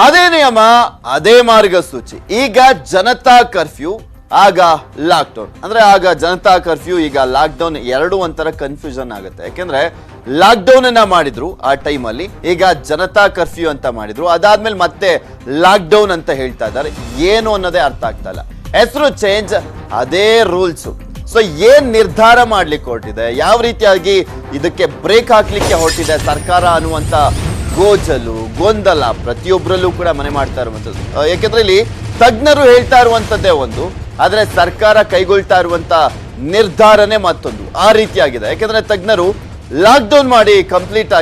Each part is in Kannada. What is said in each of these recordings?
ಅದೇ ನಿಯಮ, ಅದೇ ಮಾರ್ಗಸೂಚಿ. ಈಗ ಜನತಾ ಕರ್ಫ್ಯೂ, ಆಗ ಲಾಕ್ಡೌನ್. ಅಂದ್ರೆ ಆಗ ಜನತಾ ಕರ್ಫ್ಯೂ, ಈಗ ಲಾಕ್ಡೌನ್, ಎರಡು ಒಂಥರ ಕನ್ಫ್ಯೂಷನ್ ಆಗುತ್ತೆ. ಯಾಕೆಂದ್ರೆ ಲಾಕ್ಡೌನ್ ಅನ್ನ ಮಾಡಿದ್ರು ಆ ಟೈಮಲ್ಲಿ, ಈಗ ಜನತಾ ಕರ್ಫ್ಯೂ ಅಂತ ಮಾಡಿದ್ರು, ಅದಾದ್ಮೇಲೆ ಮತ್ತೆ ಲಾಕ್ಡೌನ್ ಅಂತ ಹೇಳ್ತಾ ಇದ್ದಾರೆ. ಏನು ಅನ್ನೋದೇ ಅರ್ಥ ಆಗ್ತಾ ಇಲ್ಲ. ಹೆಸರು ಚೇಂಜ್, ಅದೇ ರೂಲ್ಸ್. ಸೊ ಏನ್ ನಿರ್ಧಾರ ಮಾಡ್ಲಿಕ್ಕೆ ಹೊರಟಿದೆ, ಯಾವ ರೀತಿಯಾಗಿ ಇದಕ್ಕೆ ಬ್ರೇಕ್ ಹಾಕ್ಲಿಕ್ಕೆ ಹೊರಟಿದೆ ಸರ್ಕಾರ ಅನ್ನುವಂತ ಗೋಜಲು, ಗೊಂದಲ ಪ್ರತಿಯೊಬ್ಬರಲ್ಲೂ ಕೂಡ ಮನೆ ಮಾಡ್ತಾ ಇರುವಂತದ್ದು. ಯಾಕೆಂದ್ರೆ ಇಲ್ಲಿ ತಜ್ಞರು ಹೇಳ್ತಾ ಇರುವಂತದ್ದೇ ಒಂದು, ಆದ್ರೆ ಸರ್ಕಾರ ಕೈಗೊಳ್ತಾ ಇರುವಂತ ನಿರ್ಧಾರನೇ ಮತ್ತೊಂದು. ಆ ರೀತಿಯಾಗಿದೆ. ಯಾಕೆಂದ್ರೆ ತಜ್ಞರು ಲಾಕ್ಡೌನ್ ಮಾಡಿ ಕಂಪ್ಲೀಟ್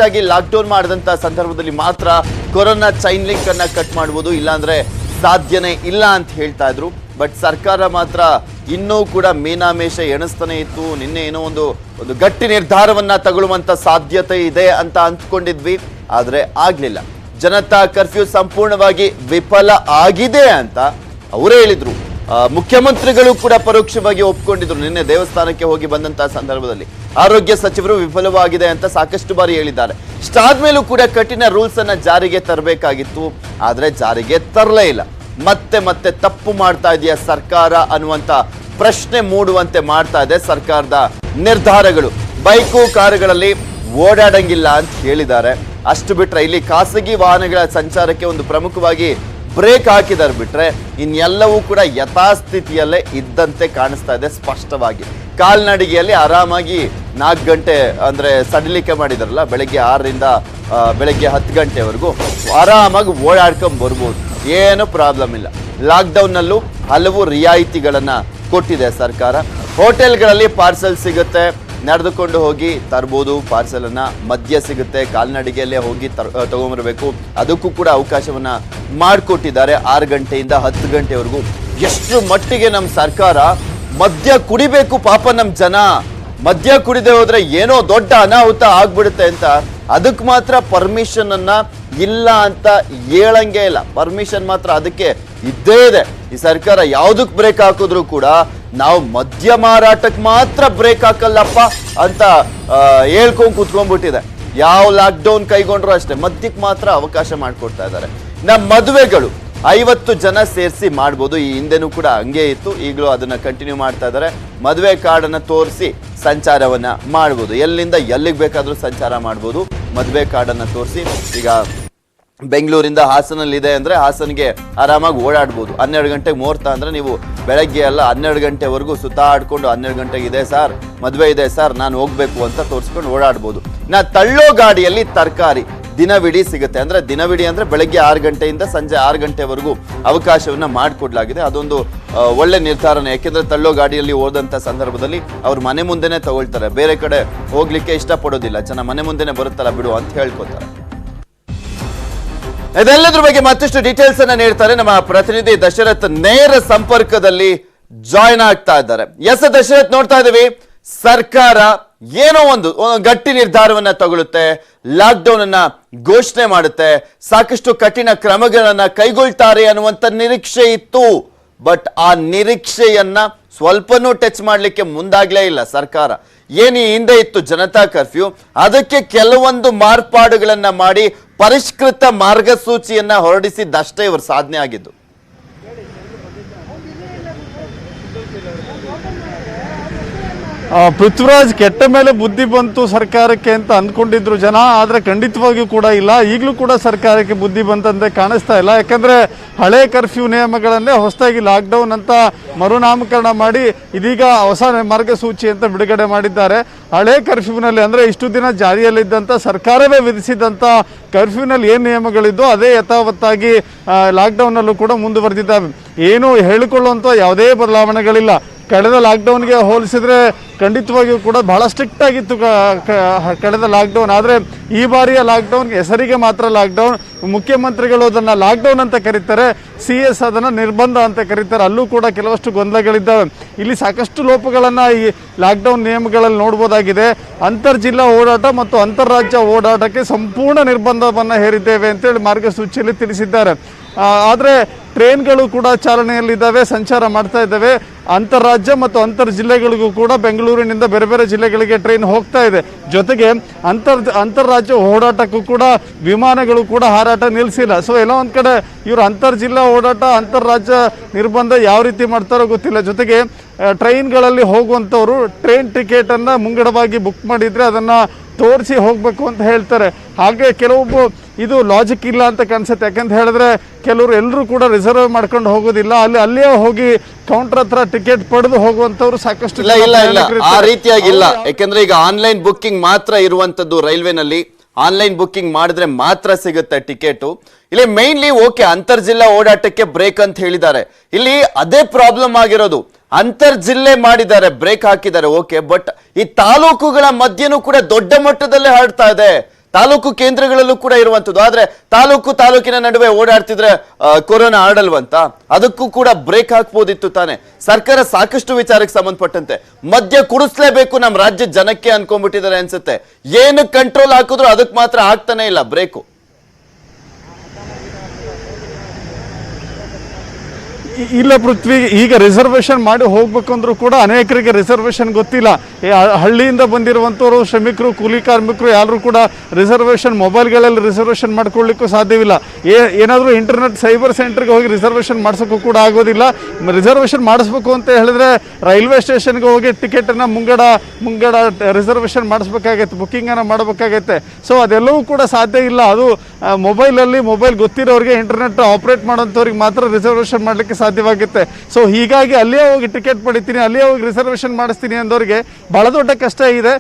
ಆಗಿ ಲಾಕ್ಡೌನ್ ಮಾಡಿದಂತ ಸಂದರ್ಭದಲ್ಲಿ ಮಾತ್ರ ಕೊರೋನಾ ಚೈನ್ ಲಿಂಕ್ ಅನ್ನ ಕಟ್ ಮಾಡಬಹುದು, ಇಲ್ಲಾಂದ್ರೆ ಸಾಧ್ಯನೇ ಇಲ್ಲ ಅಂತ ಹೇಳ್ತಾ ಇದ್ರು. ಬಟ್ ಸರ್ಕಾರ ಮಾತ್ರ ಇನ್ನೂ ಕೂಡ ಮೀನಾಮೇಷ ಎಣಿಸ್ತಾನೆ ಇತ್ತು. ನಿನ್ನೆ ಏನೋ ಒಂದು ಗಟ್ಟಿ ನಿರ್ಧಾರವನ್ನ ತಗೊಳ್ಳುವಂತ ಸಾಧ್ಯತೆ ಇದೆ ಅಂತ ಅಂದ್ಕೊಂಡಿದ್ವಿ, ಆದ್ರೆ ಆಗ್ಲಿಲ್ಲ. ಜನತಾ ಕರ್ಫ್ಯೂ ಸಂಪೂರ್ಣವಾಗಿ ವಿಫಲ ಆಗಿದೆ ಅಂತ ಅವರೇ ಹೇಳಿದ್ರು. ಮುಖ್ಯಮಂತ್ರಿಗಳು ಕೂಡ ಪರೋಕ್ಷವಾಗಿ ಒಪ್ಕೊಂಡಿದ್ರು. ನಿನ್ನೆ ದೇವಸ್ಥಾನಕ್ಕೆ ಹೋಗಿ ಬಂದಂತಹ ಸಂದರ್ಭದಲ್ಲಿ ಆರೋಗ್ಯ ಸಚಿವರು ವಿಫಲವಾಗಿದೆ ಅಂತ ಸಾಕಷ್ಟು ಬಾರಿ ಹೇಳಿದ್ದಾರೆ. ಇಷ್ಟಾದ್ಮೇಲೂ ಕೂಡ ಕಠಿಣ ರೂಲ್ಸ್ ಅನ್ನ ಜಾರಿಗೆ ತರಬೇಕಾಗಿತ್ತು, ಆದ್ರೆ ಜಾರಿಗೆ ತರಲೇ ಇಲ್ಲ. ಮತ್ತೆ ತಪ್ಪು ಮಾಡ್ತಾ ಇದೆಯಾ ಸರ್ಕಾರ ಅನ್ನುವಂತ ಪ್ರಶ್ನೆ ಮೂಡುವಂತೆ ಮಾಡ್ತಾ ಇದೆ ಸರ್ಕಾರದ ನಿರ್ಧಾರಗಳು. ಬೈಕು ಕಾರುಗಳಲ್ಲಿ ಓಡಾಡಂಗಿಲ್ಲ ಅಂತ ಹೇಳಿದ್ದಾರೆ. ಅಷ್ಟು ಬಿಟ್ರೆ ಇಲ್ಲಿ ಖಾಸಗಿ ವಾಹನಗಳ ಸಂಚಾರಕ್ಕೆ ಒಂದು ಪ್ರಮುಖವಾಗಿ ಬ್ರೇಕ್ ಹಾಕಿದ್ದಾರೆ. ಬಿಟ್ರೆ ಇನ್ನೆಲ್ಲವೂ ಕೂಡ ಯಥಾಸ್ಥಿತಿಯಲ್ಲೇ ಇದ್ದಂತೆ ಕಾಣಿಸ್ತಾ ಇದೆ ಸ್ಪಷ್ಟವಾಗಿ. ಕಾಲ್ನಡಿಗೆಯಲ್ಲಿ ಆರಾಮಾಗಿ 4 ಗಂಟೆ ಅಂದ್ರೆ ಸಡಿಲಿಕೆ ಮಾಡಿದಾರಲ್ಲ, ಬೆಳಗ್ಗೆ 6ರಿಂದ ಬೆಳಗ್ಗೆ 10 ಗಂಟೆವರೆಗೂ ಆರಾಮಾಗಿ ಓಡಾಡ್ಕೊಂಡ್ ಬರ್ಬೋದು, ಏನು ಪ್ರಾಬ್ಲಮ್ ಇಲ್ಲ. ಲಾಕ್ಡೌನ್ ನಲ್ಲೂ ಹಲವು ರಿಯಾಯಿತಿಗಳನ್ನ ಕೊಟ್ಟಿದೆ ಸರ್ಕಾರ. ಹೋಟೆಲ್ಗಳಲ್ಲಿ ಪಾರ್ಸೆಲ್ ಸಿಗುತ್ತೆ, ನಡೆದುಕೊಂಡು ಹೋಗಿ ತರ್ಬೋದು ಪಾರ್ಸೆಲ್ ಅನ್ನ. ಮದ್ಯ ಸಿಗುತ್ತೆ, ಕಾಲ್ನಡಿಗೆಯಲ್ಲೇ ಹೋಗಿ ತಗೊಂಡ್ಬರ್ಬೇಕು, ಅದಕ್ಕೂ ಕೂಡ ಅವಕಾಶವನ್ನ ಮಾಡಿಕೊಟ್ಟಿದ್ದಾರೆ 6 ಗಂಟೆಯಿಂದ 10 ಗಂಟೆವರೆಗೂ. ಎಷ್ಟು ಮಟ್ಟಿಗೆ ನಮ್ಮ ಸರ್ಕಾರ ಮದ್ಯ ಕುಡಿಬೇಕು ಪಾಪ ನಮ್ಮ ಜನ, ಮದ್ಯ ಕುಡಿದೇ ಹೋದ್ರೆ ಏನೋ ದೊಡ್ಡ ಅನಾಹುತ ಆಗ್ಬಿಡುತ್ತೆ ಅಂತ ಅದಕ್ಕೆ ಮಾತ್ರ ಪರ್ಮಿಷನ್ ಅನ್ನ ಇಲ್ಲ ಅಂತ ಹೇಳಂಗೆ ಇಲ್ಲ. ಪರ್ಮಿಷನ್ ಮಾತ್ರ ಅದಕ್ಕೆ ಇದ್ದೇ ಇದೆ. ಈ ಸರ್ಕಾರ ಯಾವುದಕ್ಕೆ ಬ್ರೇಕ್ ಹಾಕಿದ್ರು ಕೂಡ ನಾವು ಮದ್ಯ ಮಾರಾಟಕ್ಕೆ ಮಾತ್ರ ಬ್ರೇಕ್ ಹಾಕಲ್ಲಪ್ಪ ಅಂತ ಹೇಳ್ಕೊಂಡ್ ಕೂತ್ಕೊಂಡ್ಬಿಟ್ಟಿದೆ. ಯಾವ ಲಾಕ್ಡೌನ್ ಕೈಗೊಂಡ್ರು ಅಷ್ಟೇ ಮದ್ಯಕ್ಕೆ ಮಾತ್ರ ಅವಕಾಶ ಮಾಡಿಕೊಡ್ತಾ ಇದ್ದಾರೆ. ನಮ್ಮ ಮದುವೆಗಳು 50 ಜನ ಸೇರಿಸಿ ಮಾಡ್ಬೋದು. ಈ ಹಿಂದೆನೂ ಕೂಡ ಹಂಗೆ ಇತ್ತು, ಈಗಲೂ ಅದನ್ನ ಕಂಟಿನ್ಯೂ ಮಾಡ್ತಾ ಇದ್ದಾರೆ. ಮದುವೆ ಕಾರ್ಡನ್ನ ತೋರಿಸಿ ಸಂಚಾರವನ್ನ ಮಾಡ್ಬೋದು, ಎಲ್ಲಿಂದ ಎಲ್ಲಿಗೆ ಬೇಕಾದ್ರೂ ಸಂಚಾರ ಮಾಡ್ಬೋದು ಮದುವೆ ಕಾರ್ಡನ್ನ ತೋರಿಸಿ. ಈಗ ಬೆಂಗಳೂರಿಂದ ಹಾಸನಲ್ಲಿ ಅಂದ್ರೆ ಹಾಸನ್ಗೆ ಆರಾಮಾಗಿ ಓಡಾಡ್ಬೋದು. 12 ಗಂಟೆಗೆ ಮುಹೂರ್ತ ಅಂದ್ರೆ ನೀವು ಬೆಳಗ್ಗೆ ಎಲ್ಲ 12 ಗಂಟೆವರೆಗೂ ಸುತ್ತಾಡ್ಕೊಂಡು 12 ಗಂಟೆಗೆ ಇದೆ ಸರ್, ಮದುವೆ ಇದೆ ಸರ್, ನಾನು ಹೋಗ್ಬೇಕು ಅಂತ ತೋರಿಸ್ಕೊಂಡು ಓಡಾಡ್ಬೋದು. ತಳ್ಳೋ ಗಾಡಿಯಲ್ಲಿ ತರಕಾರಿ ದಿನವಿಡೀ ಸಿಗುತ್ತೆ. ಅಂದ್ರೆ ದಿನವಿಡೀ ಅಂದ್ರೆ ಬೆಳಗ್ಗೆ 6 ಗಂಟೆಯಿಂದ ಸಂಜೆ 6 ಗಂಟೆವರೆಗೂ ಅವಕಾಶವನ್ನ ಮಾಡಿಕೊಡ್ಲಾಗಿದೆ. ಅದೊಂದು ಒಳ್ಳೆ ನಿರ್ಧಾರನೇ. ಯಾಕೆಂದ್ರೆ ತಳ್ಳೋ ಗಾಡಿಯಲ್ಲಿ ಹೋದಂತ ಸಂದರ್ಭದಲ್ಲಿ ಅವ್ರ ಮನೆ ಮುಂದೆನೆ ತಗೊಳ್ತಾರೆ, ಬೇರೆ ಕಡೆ ಹೋಗ್ಲಿಕ್ಕೆ ಇಷ್ಟಪಡೋದಿಲ್ಲ ಜನ, ಮನೆ ಮುಂದೆನೆ ಬರುತ್ತಲ್ಲ ಬಿಡು ಅಂತ ಹೇಳ್ಕೊತಾರೆ. ಇದೆಲ್ಲದ್ರ ಬಗ್ಗೆ ಮತ್ತಷ್ಟು ಡೀಟೇಲ್ಸ್ ಅನ್ನ ನೀಡ್ತಾರೆ ನಮ್ಮ ಪ್ರತಿನಿಧಿ ದಶರಥ್. ನೇರ ಸಂಪರ್ಕದಲ್ಲಿ ಜಾಯ್ನ್ ಆಗ್ತಾ ಇದ್ದಾರೆ. ಎಸ್ ದಶರಥ್, ನೋಡ್ತಾ ಇದೀವಿ ಸರ್ಕಾರ ಏನೋ ಒಂದು ಗಟ್ಟಿ ನಿರ್ಧಾರವನ್ನ ತಗೊಳುತ್ತೆ, ಲಾಕ್ಡೌನ್ ಅನ್ನ ಘೋಷಣೆ ಮಾಡುತ್ತೆ, ಸಾಕಷ್ಟು ಕಠಿಣ ಕ್ರಮಗಳನ್ನ ಕೈಗೊಳ್ತಾರೆ ಅನ್ನುವಂತ ನಿರೀಕ್ಷೆ ಇತ್ತು. ಬಟ್ ಆ ನಿರೀಕ್ಷೆಯನ್ನ ಸ್ವಲ್ಪನೂ ಟಚ್ ಮಾಡ್ಲಿಕ್ಕೆ ಮುಂದಾಗ್ಲೇ ಇಲ್ಲ ಸರ್ಕಾರ. ಏನಿ ಹಿಂದೆ ಇತ್ತು ಜನತಾ ಕರ್ಫ್ಯೂ, ಅದಕ್ಕೆ ಕೆಲವೊಂದು ಮಾರ್ಪಾಡುಗಳನ್ನ ಮಾಡಿ ಪರಿಷ್ಕೃತ ಮಾರ್ಗಸೂಚಿಯನ್ನ ಹೊರಡಿಸಿದ್ದಷ್ಟೇ ಇವರು ಸಾಧನೆ ಆಗಿದ್ದು. ಪೃಥ್ವಿರಾಜ್, ಕೆಟ್ಟ ಮೇಲೆ ಬುದ್ಧಿ ಬಂತು ಸರ್ಕಾರಕ್ಕೆ ಅಂತ ಅಂದ್ಕೊಂಡಿದ್ರು ಜನ, ಆದರೆ ಖಂಡಿತವಾಗಿಯೂ ಕೂಡ ಇಲ್ಲ. ಈಗಲೂ ಕೂಡ ಸರ್ಕಾರಕ್ಕೆ ಬುದ್ಧಿ ಬಂತಂತೆ ಕಾಣಿಸ್ತಾ ಇಲ್ಲ. ಯಾಕಂದರೆ ಹಳೆ ಕರ್ಫ್ಯೂ ನಿಯಮಗಳನ್ನೇ ಹೊಸದಾಗಿ ಲಾಕ್ಡೌನ್ ಅಂತ ಮರುನಾಮಕರಣ ಮಾಡಿ ಇದೀಗ ಹೊಸ ಮಾರ್ಗಸೂಚಿ ಅಂತ ಬಿಡುಗಡೆ ಮಾಡಿದ್ದಾರೆ. ಹಳೆ ಕರ್ಫ್ಯೂನಲ್ಲಿ ಅಂದರೆ ಇಷ್ಟು ದಿನ ಜಾರಿಯಲ್ಲಿದ್ದಂಥ ಸರ್ಕಾರವೇ ವಿಧಿಸಿದಂಥ ಕರ್ಫ್ಯೂನಲ್ಲಿ ಏನು ನಿಯಮಗಳಿದ್ದೋ ಅದೇ ಯಥಾವತ್ತಾಗಿ ಲಾಕ್ಡೌನ್ನಲ್ಲೂ ಕೂಡ ಮುಂದುವರೆದಿದ್ದಾವೆ. ಏನು ಹೇಳಿಕೊಳ್ಳುವಂಥ ಯಾವುದೇ ಬದಲಾವಣೆಗಳಿಲ್ಲ. ಕಳೆದ ಲಾಕ್ಡೌನ್ಗೆ ಹೋಲಿಸಿದ್ರೆ ಖಂಡಿತವಾಗಿಯೂ ಕೂಡ ಬಹಳ ಸ್ಟ್ರಿಕ್ಟ್ ಆಗಿತ್ತು ಕಳೆದ ಲಾಕ್ಡೌನ್. ಆದರೆ ಈ ಬಾರಿಯ ಲಾಕ್ಡೌನ್ ಹೆಸರಿಗೆ ಮಾತ್ರ ಲಾಕ್ಡೌನ್. ಮುಖ್ಯಮಂತ್ರಿಗಳು ಅದನ್ನು ಲಾಕ್ಡೌನ್ ಅಂತ ಕರೀತಾರೆ, CS ಅದನ್ನು ನಿರ್ಬಂಧ ಅಂತ ಕರೀತಾರೆ. ಅಲ್ಲೂ ಕೂಡ ಕೆಲವಷ್ಟು ಗೊಂದಲಗಳಿದ್ದಾವೆ. ಇಲ್ಲಿ ಸಾಕಷ್ಟು ಲೋಪಗಳನ್ನು ಈ ಲಾಕ್ಡೌನ್ ನಿಯಮಗಳಲ್ಲಿ ನೋಡ್ಬೋದಾಗಿದೆ. ಅಂತರ್ಜಿಲ್ಲಾ ಓಡಾಟ ಮತ್ತು ಅಂತಾರಾಜ್ಯ ಓಡಾಟಕ್ಕೆ ಸಂಪೂರ್ಣ ನಿರ್ಬಂಧವನ್ನು ಹೇರಿದ್ದೇವೆ ಅಂತೇಳಿ ಮಾರ್ಗಸೂಚಿಯಲ್ಲಿ ತಿಳಿಸಿದ್ದಾರೆ. ಆದರೆ ಟ್ರೈನ್ಗಳು ಕೂಡ ಚಾಲನೆಯಲ್ಲಿದ್ದಾವೆ, ಸಂಚಾರ ಮಾಡ್ತಾ ಇದ್ದಾವೆ. ಅಂತಾರಾಜ್ಯ ಮತ್ತು ಅಂತರ್ ಜಿಲ್ಲೆಗಳಿಗೂ ಕೂಡ ಬೆಂಗಳೂರಿನಿಂದ ಬೇರೆ ಬೇರೆ ಜಿಲ್ಲೆಗಳಿಗೆ ಟ್ರೈನ್ ಹೋಗ್ತಾ ಇದೆ. ಜೊತೆಗೆ ಅಂತಾರಾಜ್ಯ ಓಡಾಟಕ್ಕೂ ಕೂಡ ವಿಮಾನಗಳು ಕೂಡ ಹಾರಾಟ ನಿಲ್ಲಿಸಿಲ್ಲ. ಸೊ ಎಲ್ಲ ಒಂದು ಕಡೆ ಇವರು ಅಂತರ್ ಜಿಲ್ಲಾ ಓಡಾಟ ಅಂತಾರಾಜ್ಯ ನಿರ್ಬಂಧ ಯಾವ ರೀತಿ ಮಾಡ್ತಾರೋ ಗೊತ್ತಿಲ್ಲ. ಜೊತೆಗೆ ಟ್ರೈನ್ಗಳಲ್ಲಿ ಹೋಗುವಂಥವ್ರು ಟ್ರೈನ್ ಟಿಕೆಟನ್ನು ಮುಂಗಡವಾಗಿ ಬುಕ್ ಮಾಡಿದರೆ ಅದನ್ನು ತೋರಿಸಿ ಹೋಗಬೇಕು ಅಂತ ಹೇಳ್ತಾರೆ. ಹಾಗೆ ಕೆಲವೊಬ್ಬ ಇದು ಲಾಜಿಕ್ ಇಲ್ಲ ಅಂತ ಕಾಣಿಸುತ್ತೆ. ಯಾಕಂತ ಹೇಳಿದ್ರೆ ಕೆಲವರು ಎಲ್ಲರೂ ಕೂಡ ರಿಸರ್ವ್ ಮಾಡ್ಕೊಂಡು ಹೋಗೋದಿಲ್ಲ, ಅಲ್ಲಿಯೇ ಹೋಗಿ ಕೌಂಟರ್ ಹತ್ರ ಟಿಕೆಟ್ ಪಡೆದು ಹೋಗುವಂತವ್ರು ಸಾಕಷ್ಟು ಇಲ್ಲ ಆ ರೀತಿಯಾಗಿಲ್ಲ. ಯಾಕಂದ್ರೆ ಈಗ ಆನ್ಲೈನ್ ಬುಕ್ಕಿಂಗ್ ಮಾತ್ರ ಇರುವಂತದ್ದು ರೈಲ್ವೆನಲ್ಲಿ. ಆನ್ಲೈನ್ ಬುಕ್ಕಿಂಗ್ ಮಾಡಿದ್ರೆ ಮಾತ್ರ ಸಿಗುತ್ತೆ ಟಿಕೆಟು. ಇಲ್ಲಿ ಮೈನ್ಲಿ ಓಕೆ ಅಂತರ್ ಜಿಲ್ಲಾ ಓಡಾಟಕ್ಕೆ ಬ್ರೇಕ್ ಅಂತ ಹೇಳಿದ್ದಾರೆ. ಇಲ್ಲಿ ಅದೇ ಪ್ರಾಬ್ಲಮ್ ಆಗಿರೋದು. ಅಂತರ್ ಜಿಲ್ಲೆ ಮಾಡಿದ್ದಾರೆ, ಬ್ರೇಕ್ ಹಾಕಿದ್ದಾರೆ, ಓಕೆ. ಬಟ್ ಈ ತಾಲೂಕುಗಳ ಮಧ್ಯನೂ ಕೂಡ ದೊಡ್ಡ ಮಟ್ಟದಲ್ಲೇ ಹರಡ್ತಾ ಇದೆ. ತಾಲೂಕು ಕೇಂದ್ರಗಳಲ್ಲೂ ಕೂಡ ಇರುವಂತದ್ದು. ಆದ್ರೆ ತಾಲೂಕಿನ ನಡುವೆ ಓಡಾಡ್ತಿದ್ರೆ ಕೊರೋನಾ ಹರಡಲ್ವಂತ? ಅದಕ್ಕೂ ಕೂಡ ಬ್ರೇಕ್ ಹಾಕ್ಬೋದಿತ್ತು ತಾನೆ. ಸರ್ಕಾರ ಸಾಕಷ್ಟು ವಿಚಾರಕ್ಕೆ ಸಂಬಂಧಪಟ್ಟಂತೆ ಮದ್ಯ ಕುಡಿಸ್ಲೇಬೇಕು ನಮ್ಮ ರಾಜ್ಯದ ಜನಕ್ಕೆ ಅನ್ಕೊಂಡ್ಬಿಟ್ಟಿದ್ದಾರೆ ಅನ್ಸುತ್ತೆ. ಏನು ಕಂಟ್ರೋಲ್ ಹಾಕಿದ್ರು ಅದಕ್ಕೆ ಮಾತ್ರ ಆಗ್ತಾನೆ ಇಲ್ಲ ಬ್ರೇಕು. ಇಲ್ಲ ಪೃಥ್ವಿ, ಈಗ ರಿಸರ್ವೇಶನ್ ಮಾಡಿ ಹೋಗ್ಬೇಕು ಅಂದ್ರೂ ಕೂಡ ಅನೇಕರಿಗೆ ರಿಸರ್ವೇಶನ್ ಗೊತ್ತಿಲ್ಲ. ಹಳ್ಳಿಯಿಂದ ಬಂದಿರುವಂಥವ್ರು, ಶ್ರಮಿಕರು, ಕೂಲಿ ಕಾರ್ಮಿಕರು ಯಾರು ಕೂಡ ರಿಸರ್ವೇಶನ್ ಮೊಬೈಲ್ಗಳಲ್ಲಿ ರಿಸರ್ವೇಶನ್ ಮಾಡ್ಕೊಳ್ಳಿಕ್ಕೂ ಸಾಧ್ಯವಿಲ್ಲ. ಏನಾದರೂ ಇಂಟರ್ನೆಟ್ ಸೈಬರ್ ಸೆಂಟರ್ಗೆ ಹೋಗಿ ರಿಸರ್ವೇಶನ್ ಮಾಡಿಸೋಕ್ಕೂ ಕೂಡ ಆಗೋದಿಲ್ಲ. ರಿಸರ್ವೇಶನ್ ಮಾಡಿಸ್ಬೇಕು ಅಂತ ಹೇಳಿದ್ರೆ ರೈಲ್ವೆ ಸ್ಟೇಷನ್ಗೆ ಹೋಗಿ ಟಿಕೆಟನ್ನು ಮುಂಗಡ ರಿಸರ್ವೇಶನ್ ಮಾಡಿಸ್ಬೇಕಾಗತ್ತೆ, ಬುಕ್ಕಿಂಗನ್ನು ಮಾಡಬೇಕಾಗತ್ತೆ. ಸೊ ಅದೆಲ್ಲವೂ ಕೂಡ ಸಾಧ್ಯ ಇಲ್ಲ. ಅದು ಮೊಬೈಲ್ ಗೊತ್ತಿರೋರಿಗೆ, ಇಂಟರ್ನೆಟ್ ಆಪರೇಟ್ ಮಾಡೋಂಥವ್ರಿಗೆ ಮಾತ್ರ ರಿಸರ್ವೇಶನ್ ಮಾಡಲಿಕ್ಕೆ ಸಾಧ್ಯವಾಗುತ್ತೆ. ಸೊ ಹೀಗಾಗಿ ಅಲ್ಲೇ ಹೋಗಿ ಟಿಕೆಟ್ ಪಡಿತೀನಿ, ಅಲ್ಲೇ ಹೋಗಿ ರಿಸರ್ವೇಶನ್ ಮಾಡಿಸ್ತೀನಿ ಅಂದವರಿಗೆ ಬಹಳ ದೊಡ್ಡ ಕಷ್ಟ ಇದೆ.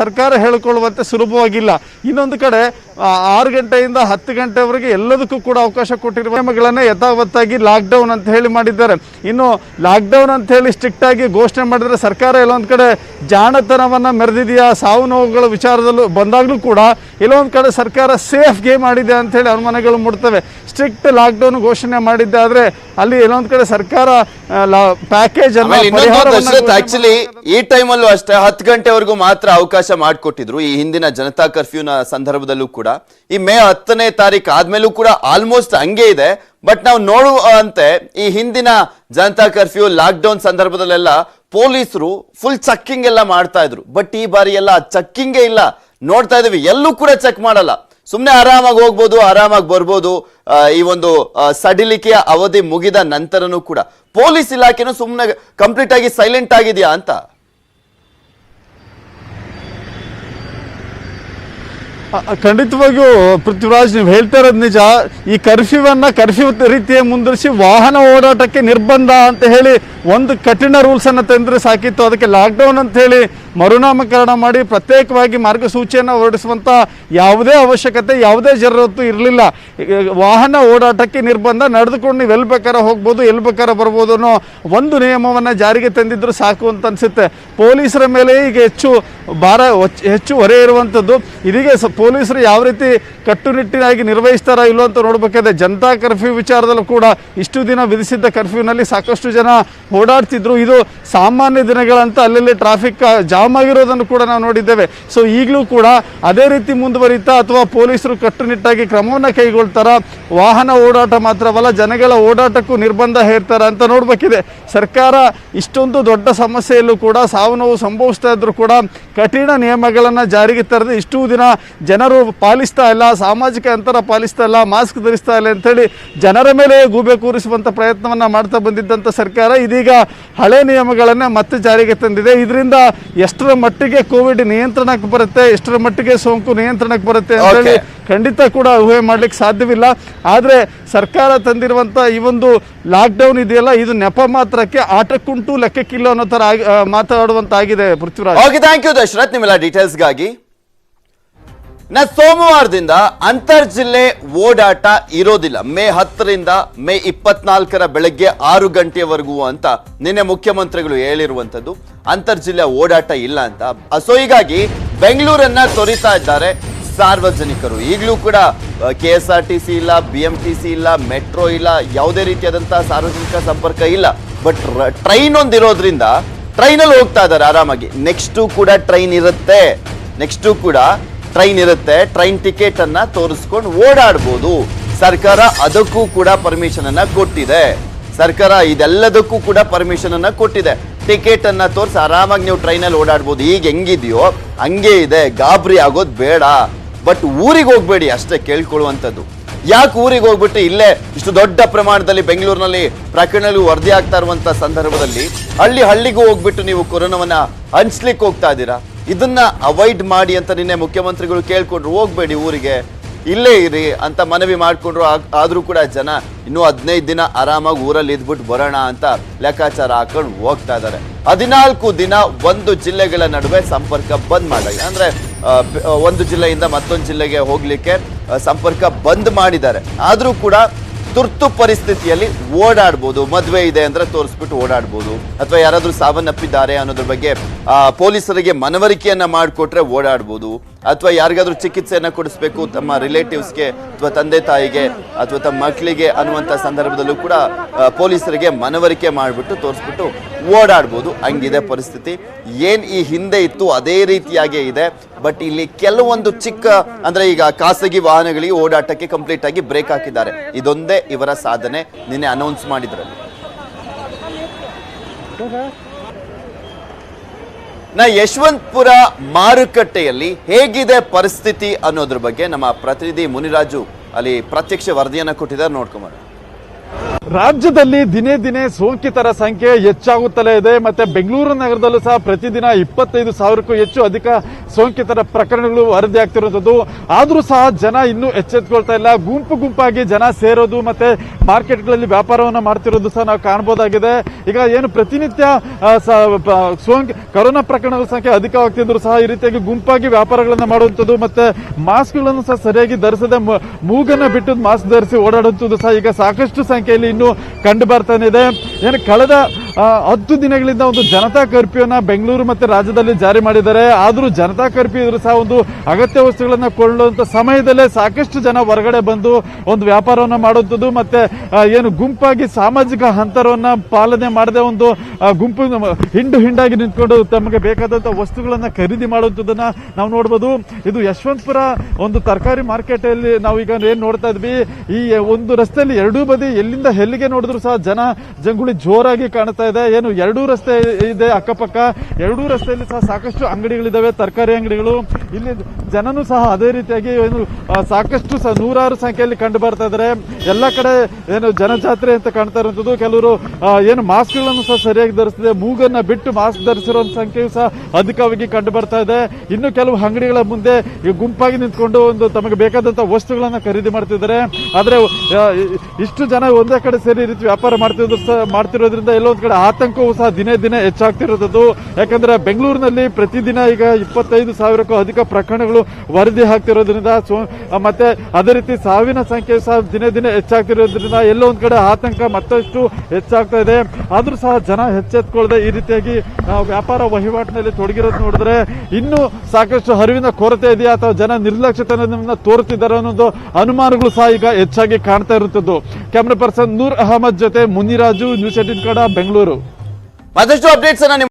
ಸರ್ಕಾರ ಹೇಳಿಕೊಳ್ಳುವಂತೆ ಸುಲಭವಾಗಿಲ್ಲ. ಇನ್ನೊಂದು ಕಡೆ 6 ಗಂಟೆಯಿಂದ 10 ಗಂಟೆವರೆಗೆ ಎಲ್ಲದಕ್ಕೂ ಕೂಡ ಅವಕಾಶ ಕೊಟ್ಟಿರುವ ನಿಯಮಗಳನ್ನೇ ಯಥಾವತ್ತಾಗಿ ಲಾಕ್ಡೌನ್ ಅಂತ ಹೇಳಿ ಮಾಡಿದ್ದಾರೆ. ಇನ್ನು ಲಾಕ್ಡೌನ್ ಅಂತ ಹೇಳಿ ಸ್ಟ್ರಿಕ್ಟ್ ಆಗಿ ಘೋಷಣೆ ಮಾಡಿದ್ರೆ ಸರ್ಕಾರ ಎಲ್ಲೊಂದು ಕಡೆ ಜಾಣತನವನ್ನು ಮೆರೆದಿದೆಯಾ, ಸಾವು ನೋವುಗಳ ವಿಚಾರದಲ್ಲೂ ಬಂದಾಗಲೂ ಕೂಡ ಎಲ್ಲೊಂದು ಕಡೆ ಸರ್ಕಾರ ಸೇಫ್ ಗೇಮ್ ಆಡಿದೆ ಅಂತ ಹೇಳಿ ಅನುಮಾನಗಳು ಮೂಡ್ತವೆ. ಸ್ಟ್ರಿಕ್ಟ್ ಲಾಕ್ಡೌನ್ ಘೋಷಣೆ ಮಾಡಿದ್ದೆ ಆದ್ರೆ ಅಲ್ಲಿ ಎಲ್ಲೊಂದು ಕಡೆ ಸರ್ಕಾರ ಪ್ಯಾಕೇಜ್ ಆಕ್ಚುಲಿ ಈ ಟೈಮಲ್ಲೂ ಅಷ್ಟೇ 10 ಗಂಟೆವರೆಗೂ ಮಾತ್ರ ಅವಕಾಶ ಮಾಡಿಕೊಟ್ಟಿದ್ರು. ಈ ಹಿಂದಿನ ಜನತಾ ಕರ್ಫ್ಯೂನ ಸಂದರ್ಭದಲ್ಲೂ ಕೂಡ ಈ ಮೇ 10ನೇ ತಾರೀಕು ಆದ್ಮೇಲೂ ಕೂಡ ಆಲ್ಮೋಸ್ಟ್ ಹಂಗೆ ಇದೆ. ಬಟ್ ನಾವು ನೋಡುವಂತೆ ಈ ಹಿಂದಿನ ಜನತಾ ಕರ್ಫ್ಯೂ ಲಾಕ್ಡೌನ್ ಸಂದರ್ಭದಲ್ಲೆಲ್ಲ ಪೊಲೀಸರು ಫುಲ್ ಚೆಕ್ಕಿಂಗ್ ಎಲ್ಲ ಮಾಡ್ತಾ ಇದ್ರು. ಬಟ್ ಈ ಬಾರಿ ಎಲ್ಲ ಚೆಕ್ಕಿಂಗೇ ಇಲ್ಲ. ನೋಡ್ತಾ ಇದೀವಿ, ಎಲ್ಲೂ ಕೂಡ ಚೆಕ್ ಮಾಡಲ್ಲ. ಸುಮ್ಮನೆ ಆರಾಮಾಗಿ ಹೋಗ್ಬೋದು, ಆರಾಮಾಗಿ ಬರ್ಬೋದು. ಈ ಒಂದು ಸಡಿಲಿಕೆಯ ಅವಧಿ ಮುಗಿದ ನಂತರನೂ ಕೂಡ ಪೊಲೀಸ್ ಇಲಾಖೆನೂ ಸುಮ್ಮನೆ ಕಂಪ್ಲೀಟ್ ಆಗಿ ಸೈಲೆಂಟ್ ಆಗಿದೆಯಾ ಅಂತ. ಖಂಡಿತವಾಗಿಯೂ ಪೃಥ್ವಿರಾಜ್, ನೀವು ಹೇಳ್ತಾ ಇರೋದು ನಿಜ. ಈ ಕರ್ಫ್ಯೂ ರೀತಿಯ ಮುಂದುವರಿಸಿ ವಾಹನ ಓಡಾಟಕ್ಕೆ ನಿರ್ಬಂಧ ಅಂತ ಹೇಳಿ ಒಂದು ಕಠಿಣ ರೂಲ್ಸನ್ನು ತಂದರೆ ಸಾಕಿತ್ತು. ಅದಕ್ಕೆ ಲಾಕ್ಡೌನ್ ಅಂತ ಹೇಳಿ ಮರುನಾಮಕರಣ ಮಾಡಿ ಪ್ರತ್ಯೇಕವಾಗಿ ಮಾರ್ಗಸೂಚಿಯನ್ನು ಹೊರಡಿಸುವಂಥ ಯಾವುದೇ ಅವಶ್ಯಕತೆ, ಯಾವುದೇ ಜರೂರತ್ತು ಇರಲಿಲ್ಲ. ವಾಹನ ಓಡಾಟಕ್ಕೆ ನಿರ್ಬಂಧ, ನಡೆದುಕೊಂಡು ನೀವು ಎಲ್ಲಿ ಬೇಕಾದ್ರೆ ಹೋಗ್ಬೋದು, ಎಲ್ಲಿ ಬೇಕಾದ್ರೆ ಬರ್ಬೋದು ಅನ್ನೋ ಒಂದು ನಿಯಮವನ್ನು ಜಾರಿಗೆ ತಂದಿದ್ರು ಸಾಕು ಅಂತ ಅನಿಸುತ್ತೆ. ಪೊಲೀಸರ ಮೇಲೆ ಈಗ ಹೆಚ್ಚು ಹೊರೆ ಇರುವಂಥದ್ದು. ಇದೀಗ ಪೊಲೀಸರು ಯಾವ ರೀತಿ ಕಟ್ಟುನಿಟ್ಟಿನಾಗಿ ನಿರ್ವಹಿಸ್ತಾರಾ ಇಲ್ಲೋ ಅಂತ ನೋಡಬೇಕಾದ್ರೆ ಜನತಾ ಕರ್ಫ್ಯೂ ವಿಚಾರದಲ್ಲೂ ಕೂಡ ಇಷ್ಟು ದಿನ ವಿಧಿಸಿದ್ದ ಕರ್ಫ್ಯೂನಲ್ಲಿ ಸಾಕಷ್ಟು ಜನ ಓಡಾಡ್ತಿದ್ರು. ಇದು ಸಾಮಾನ್ಯ ದಿನಗಳಂತ ಅಲ್ಲಲ್ಲಿ ಟ್ರಾಫಿಕ್ ಜಾಮ್ ಆಗಿರೋದನ್ನು ಕೂಡ ನಾವು ನೋಡಿದ್ದೇವೆ. ಸೊ ಈಗಲೂ ಕೂಡ ಅದೇ ರೀತಿ ಮುಂದುವರಿತಾ ಅಥವಾ ಪೊಲೀಸರು ಕಟ್ಟುನಿಟ್ಟಾಗಿ ಕ್ರಮವನ್ನು ಕೈಗೊಳ್ತಾರ, ವಾಹನ ಓಡಾಟ ಮಾತ್ರವಲ್ಲ ಜನಗಳ ಓಡಾಟಕ್ಕೂ ನಿರ್ಬಂಧ ಹೇರ್ತಾರ ಅಂತ ನೋಡಬೇಕಿದೆ. ಸರ್ಕಾರ ಇಷ್ಟೊಂದು ದೊಡ್ಡ ಸಮಸ್ಯೆಯಲ್ಲೂ ಕೂಡ ಸಾವು ನೋವು ಸಂಭವಿಸ್ತಾ ಇದ್ರು ಕೂಡ ಕಠಿಣ ನಿಯಮಗಳನ್ನು ಜಾರಿಗೆ ತರದೆ ಇಷ್ಟೂ ದಿನ ಜನರು ಪಾಲಿಸ್ತಾ ಇಲ್ಲ, ಸಾಮಾಜಿಕ ಅಂತರ ಪಾಲಿಸ್ತಾ ಇಲ್ಲ, ಮಾಸ್ಕ್ ಧರಿಸ್ತಾ ಇಲ್ಲ ಅಂತೇಳಿ ಜನರ ಮೇಲೆ ಗೂಬೆ ಕೂರಿಸುವಂಥ ಪ್ರಯತ್ನವನ್ನು ಮಾಡ್ತಾ ಬಂದಿದ್ದಂಥ ಸರ್ಕಾರ ಇದೀಗ ಹಳೆ ನಿಯಮಗಳನ್ನೇ ಮತ್ತೆ ಜಾರಿಗೆ ತಂದಿದೆ. ಇದರಿಂದ ಎಷ್ಟರ ಮಟ್ಟಿಗೆ ಕೋವಿಡ್ ನಿಯಂತ್ರಣಕ್ಕೆ ಬರುತ್ತೆ, ಎಷ್ಟರ ಮಟ್ಟಿಗೆ ಸೋಂಕು ನಿಯಂತ್ರಣಕ್ಕೆ ಬರುತ್ತೆ ಅಂತೇಳಿ ಖಂಡಿತ ಕೂಡ ಊಹೆ ಮಾಡ್ಲಿಕ್ಕೆ ಸಾಧ್ಯವಿಲ್ಲ. ಆದರೆ ಸರ್ಕಾರ ತಂದಿರುವಂಥ ಈ ಒಂದು ಲಾಕ್ಡೌನ್ ಇದೆಯಲ್ಲ, ಇದು ನೆಪ ಮಾತ್ರಕ್ಕೆ ಆಟಕ್ಕುಂಟು ಲೆಕ್ಕಕ್ಕಿಲ್ಲ ಅನ್ನೋ ಥರ ಮಾತಾಡುವಂತಾಗಿದೆ. Prithviraj, okay, thank you Dasharath ನಿಮ್ಮೆಲ್ಲ ಡೀಟೇಲ್ಸ್ಗಾಗಿ. ಸೋಮವಾರದಿಂದ ಅಂತರ್ ಜಿಲ್ಲೆ ಓಡಾಟ ಇರೋದಿಲ್ಲ. ಮೇ 10ರಿಂದ ಮೇ 24ರ ಬೆಳಗ್ಗೆ 6 ಗಂಟೆವರೆಗೂ ಅಂತ ನಿನ್ನೆ ಮುಖ್ಯಮಂತ್ರಿಗಳು ಹೇಳಿರುವಂತದ್ದು. ಅಂತರ್ ಜಿಲ್ಲೆ ಓಡಾಟ ಇಲ್ಲ ಅಂತ. ಸೊ ಹೀಗಾಗಿ ಬೆಂಗಳೂರನ್ನ ತೊರಿತಾ ಇದ್ದಾರೆ ಸಾರ್ವಜನಿಕರು. ಈಗಲೂ ಕೂಡ KSRTC ಇಲ್ಲ, BMTC ಇಲ್ಲ, ಮೆಟ್ರೋ ಇಲ್ಲ, ಯಾವುದೇ ರೀತಿಯಾದಂತಹ ಸಾರ್ವಜನಿಕ ಸಂಪರ್ಕ ಇಲ್ಲ. ಬಟ್ ಟ್ರೈನ್ ಒಂದಿರೋದ್ರಿಂದ ಟ್ರೈನಲ್ಲಿ ಹೋಗ್ತಾ ಇದ್ದಾರೆ ಆರಾಮಾಗಿ. ನೆಕ್ಸ್ಟು ಕೂಡ ಟ್ರೈನ್ ಇರುತ್ತೆ. ಟ್ರೈನ್ ಟಿಕೆಟ್ ಅನ್ನ ತೋರಿಸ್ಕೊಂಡು ಓಡಾಡ್ಬೋದು. ಸರ್ಕಾರ ಅದಕ್ಕೂ ಕೂಡ ಪರ್ಮಿಷನ್ ಅನ್ನ ಕೊಟ್ಟಿದೆ. ಸರ್ಕಾರ ಇದೆಲ್ಲದಕ್ಕೂ ಕೂಡ ಪರ್ಮಿಷನ್ ಅನ್ನ ಕೊಟ್ಟಿದೆ. ಟಿಕೆಟ್ ಅನ್ನ ತೋರಿಸಿ ಆರಾಮಾಗಿ ನೀವು ಟ್ರೈನಲ್ಲಿ ಓಡಾಡ್ಬೋದು. ಈಗ ಹೆಂಗಿದೆಯೋ ಹಂಗೆ ಇದೆ, ಗಾಬರಿ ಆಗೋದು ಬೇಡ. ಬಟ್ ಊರಿಗೆ ಹೋಗ್ಬೇಡಿ ಅಷ್ಟೇ ಕೇಳ್ಕೊಳ್ಳುವಂಥದ್ದು. ಯಾಕೆ ಊರಿಗೆ ಹೋಗ್ಬಿಟ್ಟು ಇಲ್ಲೇ ಇಷ್ಟು ದೊಡ್ಡ ಪ್ರಮಾಣದಲ್ಲಿ ಬೆಂಗಳೂರಿನಲ್ಲಿ ಪ್ರಕರಣಗಳು ವರದಿ ಆಗ್ತಾ ಇರುವಂತ ಸಂದರ್ಭದಲ್ಲಿ ಹಳ್ಳಿಗೂ ಹೋಗ್ಬಿಟ್ಟು ನೀವು ಕೊರೋನಾವನ್ನ ಹಂಚ್ಲಿಕ್ಕೆ ಹೋಗ್ತಾ ಇದ್ದೀರಾ? ಇದನ್ನ ಅವಾಯ್ಡ್ ಮಾಡಿ ಅಂತ ನಿನ್ನೆ ಮುಖ್ಯಮಂತ್ರಿಗಳು ಕೇಳ್ಕೊಂಡ್ರು. ಹೋಗ್ಬೇಡಿ ಊರಿಗೆ, ಇಲ್ಲೇ ಇರಿ ಅಂತ ಮನವಿ ಮಾಡ್ಕೊಂಡ್ರು. ಆದ್ರೂ ಕೂಡ ಜನ ಇನ್ನೂ 15 ದಿನ ಆರಾಮಾಗಿ ಊರಲ್ಲಿ ಇದ್ಬಿಟ್ಟು ಬರೋಣ ಅಂತ ಲೆಕ್ಕಾಚಾರ ಹಾಕೊಂಡು ಹೋಗ್ತಾ ಇದ್ದಾರೆ. 14 ದಿನ ಒಂದು ಜಿಲ್ಲೆಗಳ ನಡುವೆ ಸಂಪರ್ಕ ಬಂದ್ ಮಾಡಿದ್ದಾರೆ. ಅಂದ್ರೆ ಒಂದು ಜಿಲ್ಲೆಯಿಂದ ಮತ್ತೊಂದು ಜಿಲ್ಲೆಗೆ ಹೋಗ್ಲಿಕ್ಕೆ ಸಂಪರ್ಕ ಬಂದ್ ಮಾಡಿದ್ದಾರೆ. ಆದ್ರೂ ಕೂಡ ತುರ್ತು ಪರಿಸ್ಥಿತಿಯಲ್ಲಿ ಓಡಾಡ್ಬೋದು. ಮದುವೆ ಇದೆ ಅಂದ್ರೆ ತೋರಿಸ್ಬಿಟ್ಟು ಓಡಾಡ್ಬೋದು, ಅಥವಾ ಯಾರಾದ್ರೂ ಸಾವನ್ನಪ್ಪಿದ್ದಾರೆ ಅನ್ನೋದ್ರ ಬಗ್ಗೆ ಪೊಲೀಸರಿಗೆ ಮನವರಿಕೆಯನ್ನ ಮಾಡಿಕೊಟ್ರೆ ಓಡಾಡ್ಬೋದು, ಅಥವಾ ಯಾರಿಗಾದ್ರೂ ಚಿಕಿತ್ಸೆಯನ್ನ ಕೊಡಿಸ್ಬೇಕು ತಮ್ಮ ರಿಲೇಟಿವ್ಸ್ಗೆ ಅಥವಾ ತಂದೆ ತಾಯಿಗೆ ಅಥವಾ ತಮ್ಮ ಮಕ್ಕಳಿಗೆ ಅನ್ನುವಂಥ ಸಂದರ್ಭದಲ್ಲೂ ಕೂಡ ಪೊಲೀಸರಿಗೆ ಮನವರಿಕೆ ಮಾಡಿಬಿಟ್ಟು ತೋರಿಸ್ಬಿಟ್ಟು ಓಡಾಡ್ಬೋದು. ಹಂಗಿದೆ ಪರಿಸ್ಥಿತಿ. ಏನ್ ಈ ಹಿಂದೆ ಇತ್ತು ಅದೇ ರೀತಿಯಾಗೇ ಇದೆ. ಬಟ್ ಇಲ್ಲಿ ಕೆಲವೊಂದು ಚಿಕ್ಕ ಅಂದ್ರೆ ಈಗ ಖಾಸಗಿ ವಾಹನಗಳಿಗೆ ಓಡಾಟಕ್ಕೆ ಕಂಪ್ಲೀಟ್ ಆಗಿ ಬ್ರೇಕ್ ಹಾಕಿದ್ದಾರೆ. ಇದೊಂದೇ ಇವರ ಸಾಧನೆ. ನಿನ್ನೆ ಅನೌನ್ಸ್ ಮಾಡಿದ್ರಲ್ಲಿ ಯಶವಂತಪುರ ಮಾರುಕಟ್ಟೆಯಲ್ಲಿ ಹೇಗಿದೆ ಪರಿಸ್ಥಿತಿ ಅನ್ನೋದ್ರ ಬಗ್ಗೆ ನಮ್ಮ ಪ್ರತಿನಿಧಿ ಮುನಿರಾಜು ಅಲ್ಲಿ ಪ್ರತ್ಯಕ್ಷ ವರದಿಯನ್ನ ಕೊಟ್ಟಿದ್ದಾರೆ. ನೋಡ್ಕೊಂಬ. ರಾಜ್ಯದಲ್ಲಿ ದಿನೇ ದಿನೇ ಸೋಂಕಿತರ ಸಂಖ್ಯೆ ಹೆಚ್ಚಾಗುತ್ತಲೇ ಇದೆ. ಮತ್ತೆ ಬೆಂಗಳೂರು ನಗರದಲ್ಲೂ ಸಹ ಪ್ರತಿದಿನ 25,000ಕ್ಕೂ ಹೆಚ್ಚು ಅಧಿಕ ಸೋಂಕಿತರ ಪ್ರಕರಣಗಳು ವರದಿ ಆಗ್ತಿರುವಂತದ್ದು. ಆದ್ರೂ ಸಹ ಜನ ಇನ್ನೂ ಎಚ್ಚೆತ್ಕೊಳ್ತಾ ಇಲ್ಲ. ಗುಂಪಾಗಿ ಜನ ಸೇರೋದು ಮತ್ತೆ ಮಾರ್ಕೆಟ್ಗಳಲ್ಲಿ ವ್ಯಾಪಾರವನ್ನ ಮಾಡ್ತಿರೋದು ಸಹ ನಾವು ಕಾಣಬಹುದಾಗಿದೆ. ಈಗ ಏನು ಪ್ರತಿನಿತ್ಯ ಕೊರೋನಾ ಪ್ರಕರಣಗಳ ಸಂಖ್ಯೆ ಅಧಿಕವಾಗ್ತಿದ್ರು ಸಹ ಈ ರೀತಿಯಾಗಿ ಗುಂಪಾಗಿ ವ್ಯಾಪಾರಗಳನ್ನ ಮಾಡುವಂಥದ್ದು ಮತ್ತೆ ಮಾಸ್ಕ್ಗಳನ್ನು ಸಹ ಸರಿಯಾಗಿ ಧರಿಸದೆ ಮೂಗನ್ನ ಬಿಟ್ಟು ಮಾಸ್ಕ್ ಧರಿಸಿ ಓಡಾಡುವಂಥದ್ದು ಸಹ ಈಗ ಸಾಕಷ್ಟು ಸಂಖ್ಯೆಯಲ್ಲಿ ಇನ್ನು ಕಂಡು ಬರ್ತಾನೆ ಇದೆ. ಏನು ಕಳೆದ 10 ದಿನಗಳಿಂದ ಒಂದು ಜನತಾ ಕರ್ಫ್ಯೂನ ಬೆಂಗಳೂರು ಮತ್ತೆ ರಾಜ್ಯದಲ್ಲಿ ಜಾರಿ ಮಾಡಿದ್ದಾರೆ. ಆದ್ರೂ ಜನತಾ ಕರ್ಫ್ಯೂ ಇದ್ರೂ ಸಹ ಒಂದು ಅಗತ್ಯ ವಸ್ತುಗಳನ್ನ ಕೊಳ್ಳುವಂತ ಸಮಯದಲ್ಲೇ ಸಾಕಷ್ಟು ಜನ ಹೊರಗಡೆ ಬಂದು ಒಂದು ವ್ಯಾಪಾರವನ್ನ ಮಾಡುವಂಥದ್ದು ಮತ್ತೆ ಏನು ಗುಂಪಾಗಿ ಸಾಮಾಜಿಕ ಅಂತರವನ್ನ ಪಾಲನೆ ಮಾಡದೆ ಒಂದು ಗುಂಪು ಹಿಂಡಾಗಿ ನಿಂತ್ಕೊಂಡು ತಮಗೆ ಬೇಕಾದಂತ ವಸ್ತುಗಳನ್ನ ಖರೀದಿ ಮಾಡುವಂಥದ್ದನ್ನ ನಾವು ನೋಡ್ಬೋದು. ಇದು ಯಶವಂತಪುರ ಒಂದು ತರಕಾರಿ ಮಾರ್ಕೆಟ್ ಅಲ್ಲಿ ನಾವು ಈಗ ಏನ್ ನೋಡ್ತಾ ಇದ್ವಿ. ಈ ಒಂದು ರಸ್ತೆಯಲ್ಲಿ ಎರಡೂ ಬದಿ ಎಲ್ಲಿಂದ ಎಲ್ಲಿಗೆ ನೋಡಿದ್ರು ಸಹ ಜಂಗುಳಿ ಜೋರಾಗಿ ಕಾಣ್ತಾ ಇದೆ. ಏನು ಎರಡೂ ರಸ್ತೆ ಇದೆ ಅಕ್ಕಪಕ್ಕ, ಎರಡೂ ರಸ್ತೆಯಲ್ಲಿ ಸಹ ಸಾಕಷ್ಟು ಅಂಗಡಿಗಳಿದಾವೆ, ತರಕಾರಿ ಅಂಗಡಿಗಳು. ಇಲ್ಲಿ ಜನನು ಸಹ ಅದೇ ರೀತಿಯಾಗಿ ಏನು ಸಾಕಷ್ಟು ನೂರಾರು ಸಂಖ್ಯೆಯಲ್ಲಿ ಕಂಡು ಬರ್ತಾ ಇದ್ದಾರೆ. ಎಲ್ಲ ಕಡೆ ಏನು ಜನಜಾತ್ರೆ ಅಂತ ಕಾಣ್ತಾ ಇರುವಂತದ್ದು. ಕೆಲವರು ಏನು ಮಾಸ್ಕ್ಗಳನ್ನು ಸಹ ಸರಿಯಾಗಿ ಧರಿಸಿದೆ, ಮೂಗನ್ನ ಬಿಟ್ಟು ಮಾಸ್ಕ್ ಧರಿಸಿರೋ ಸಂಖ್ಯೆಯು ಸಹ ಅಧಿಕವಾಗಿ ಕಂಡು ಬರ್ತಾ ಇದೆ. ಇನ್ನು ಕೆಲವು ಅಂಗಡಿಗಳ ಮುಂದೆ ಗುಂಪಾಗಿ ನಿಂತ್ಕೊಂಡು ಒಂದು ತಮಗೆ ಬೇಕಾದಂತಹ ವಸ್ತುಗಳನ್ನ ಖರೀದಿ ಮಾಡ್ತಿದ್ದಾರೆ. ಆದ್ರೆ ಇಷ್ಟು ಜನ ಒಂದೇ ಕಡೆ ಸೇರಿ ರೀತಿ ವ್ಯಾಪಾರ ಮಾಡ್ತಿರೋದ್ರಿಂದ ಎಲ್ಲೊಂದ್ ಕಡೆ ಆತಂಕವೂ ಸಹ ದಿನೇ ದಿನೇ ಹೆಚ್ಚಾಗ್ತಿರೋದು. ಯಾಕಂದ್ರೆ ಬೆಂಗಳೂರಿನಲ್ಲಿ ಪ್ರತಿದಿನ ಈಗ 25,000ಕ್ಕೂ ಅಧಿಕ ಪ್ರಕರಣಗಳು ವರದಿ ಆಗ್ತಿರೋದ್ರಿಂದ ಮತ್ತೆ ಅದೇ ರೀತಿ ಸಾವಿನ ಸಂಖ್ಯೆ ಸಹ ದಿನೇ ದಿನೇ ಹೆಚ್ಚಾಗ್ತಿರೋದ್ರಿಂದ ಎಲ್ಲೋ ಒಂದ್ ಕಡೆ ಆತಂಕ ಮತ್ತಷ್ಟು ಹೆಚ್ಚಾಗ್ತಾ ಇದೆ. ಆದ್ರೂ ಸಹ ಜನ ಎಚ್ಚೆತ್ಕೊಳ್ಳದೆ ಈ ರೀತಿಯಾಗಿ ವ್ಯಾಪಾರ ವಹಿವಾಟಿನಲ್ಲಿ ತೊಡಗಿರೋದು ನೋಡಿದ್ರೆ ಇನ್ನೂ ಸಾಕಷ್ಟು ಅರಿವಿನ ಕೊರತೆ ಇದೆಯಾ ಅಥವಾ ಜನ ನಿರ್ಲಕ್ಷ್ಯತನದಿಂದ ತೋರುತ್ತಿದ್ದಾರೆ ಅನ್ನೋದು ಅನುಮಾನಗಳು ಸಹ ಈಗ ಹೆಚ್ಚಾಗಿ ಕಾಣ್ತಾ ಇರುತ್ತದ್ದು. ಕ್ಯಾಮರಾ ಪರ್ಸನ್ ನೂರ್ ಅಹಮದ್ ಜೊತೆ ಮುನಿರಾಜು, ನ್ಯೂಸ್ 18 ಕನ್ನಡ, ಬೆಂಗಳೂರು. ಮತ್ತಷ್ಟು ಅಪ್ಡೇಟ್ಸ್